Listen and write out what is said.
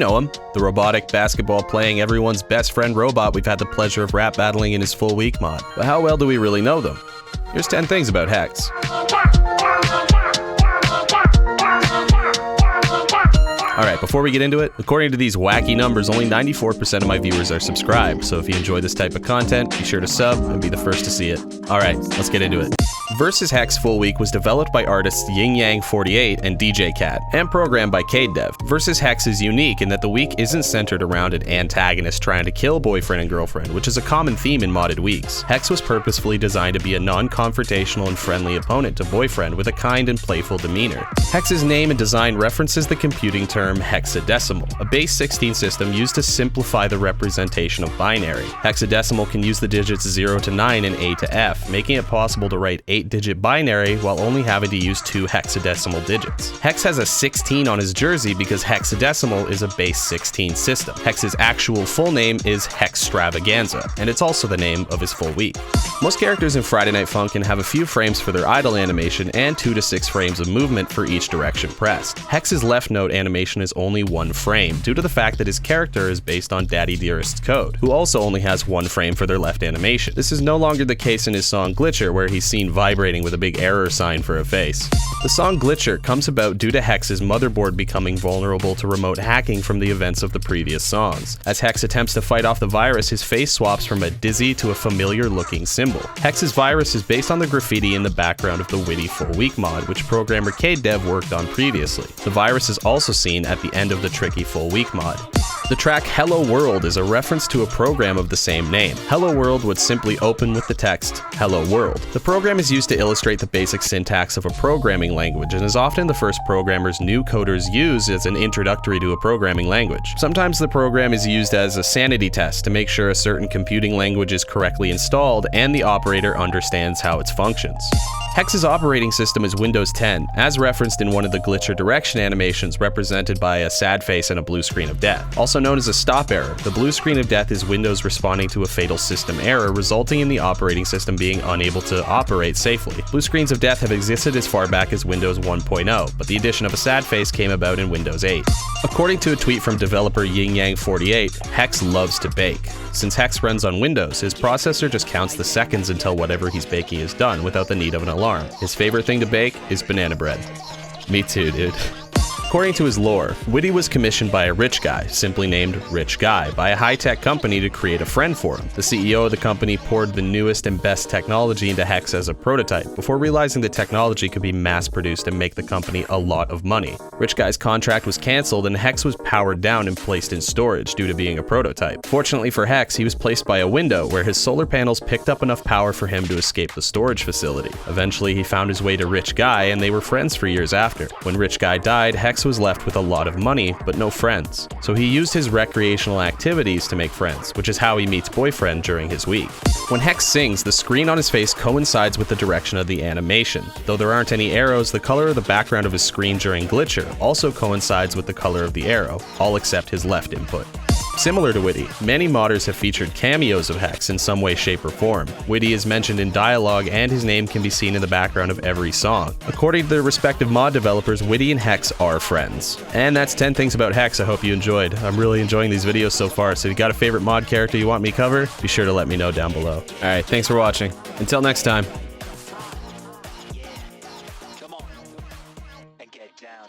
know him, the robotic basketball-playing everyone's best friend robot we've had the pleasure of rap battling in his full week mod. But how well do we really know them? Here's 10 things about Hex. Alright, before we get into it, according to these wacky numbers, only 94% of my viewers are subscribed, so if you enjoy this type of content, be sure to sub and be the first to see it. Alright, let's get into it. Versus Hex Full Week was developed by artists Yin Yang 48 and DJ Cat, and programmed by Dev. Versus Hex is unique in that the week isn't centered around an antagonist trying to kill boyfriend and girlfriend, which is a common theme in modded weeks. Hex was purposefully designed to be a non-confrontational and friendly opponent to boyfriend with a kind and playful demeanor. Hex's name and design references the computing term hexadecimal, a base 16 system used to simplify the representation of binary. Hexadecimal can use the digits 0 to 9 and A to F, making it possible to write 8-digit binary while only having to use 2 hexadecimal digits. Hex has a 16 on his jersey because hexadecimal is a base 16 system. Hex's actual full name is Hextravaganza, and it's also the name of his full week. Most characters in Friday Night Funkin' have a few frames for their idle animation and 2 to 6 frames of movement for each direction pressed. Hex's left note animation is only 1 frame, due to the fact that his character is based on Daddy Dearest's code, who also only has 1 frame for their left animation. This is no longer the case in his song Glitcher, where he's seen vibrating with a big error sign for a face. The song Glitcher comes about due to Hex's motherboard becoming vulnerable to remote hacking from the events of the previous songs. As Hex attempts to fight off the virus, his face swaps from a dizzy to a familiar looking symbol. Hex's virus is based on the graffiti in the background of the Witty Full Week mod, which programmer Dev worked on previously. The virus is also seen at the end of the Tricky Full Week mod. The track Hello World is a reference to a program of the same name. Hello World would simply open with the text, Hello World. The program is used to illustrate the basic syntax of a programming language and is often the first programmers new coders use as an introductory to a programming language. Sometimes the program is used as a sanity test to make sure a certain computing language is correctly installed and the operator understands how it functions. Hex's operating system is Windows 10, as referenced in one of the Glitcher direction animations represented by a sad face and a blue screen of death. Also known as a stop error, the blue screen of death is Windows responding to a fatal system error, resulting in the operating system being unable to operate safely. Blue screens of death have existed as far back as Windows 1.0, but the addition of a sad face came about in Windows 8. According to a tweet from developer Yin Yang 48, Hex loves to bake. Since Hex runs on Windows, his processor just counts the seconds until whatever he's baking is done without the need of an alarm. His favorite thing to bake is banana bread. Me too, dude. According to his lore, Witty was commissioned by a rich guy, simply named Rich Guy, by a high-tech company to create a friend for him. The CEO of the company poured the newest and best technology into Hex as a prototype, before realizing the technology could be mass-produced and make the company a lot of money. Rich Guy's contract was cancelled and Hex was powered down and placed in storage due to being a prototype. Fortunately for Hex, he was placed by a window where his solar panels picked up enough power for him to escape the storage facility. Eventually, he found his way to Rich Guy and they were friends for years after. When Rich Guy died, Hex was left with a lot of money, but no friends. So he used his recreational activities to make friends, which is how he meets boyfriend during his week. When Hex sings, the screen on his face coincides with the direction of the animation. Though there aren't any arrows, the color of the background of his screen during Glitcher also coincides with the color of the arrow, all except his left input. Similar to Witty, many modders have featured cameos of Hex in some way, shape, or form. Witty is mentioned in dialogue and his name can be seen in the background of every song. According to their respective mod developers, Witty and Hex are friends. And that's 10 things about Hex I hope you enjoyed. I'm really enjoying these videos so far, so if you got a favorite mod character you want me to cover, be sure to let me know down below. Alright, thanks for watching. Until next time. Come on and get down.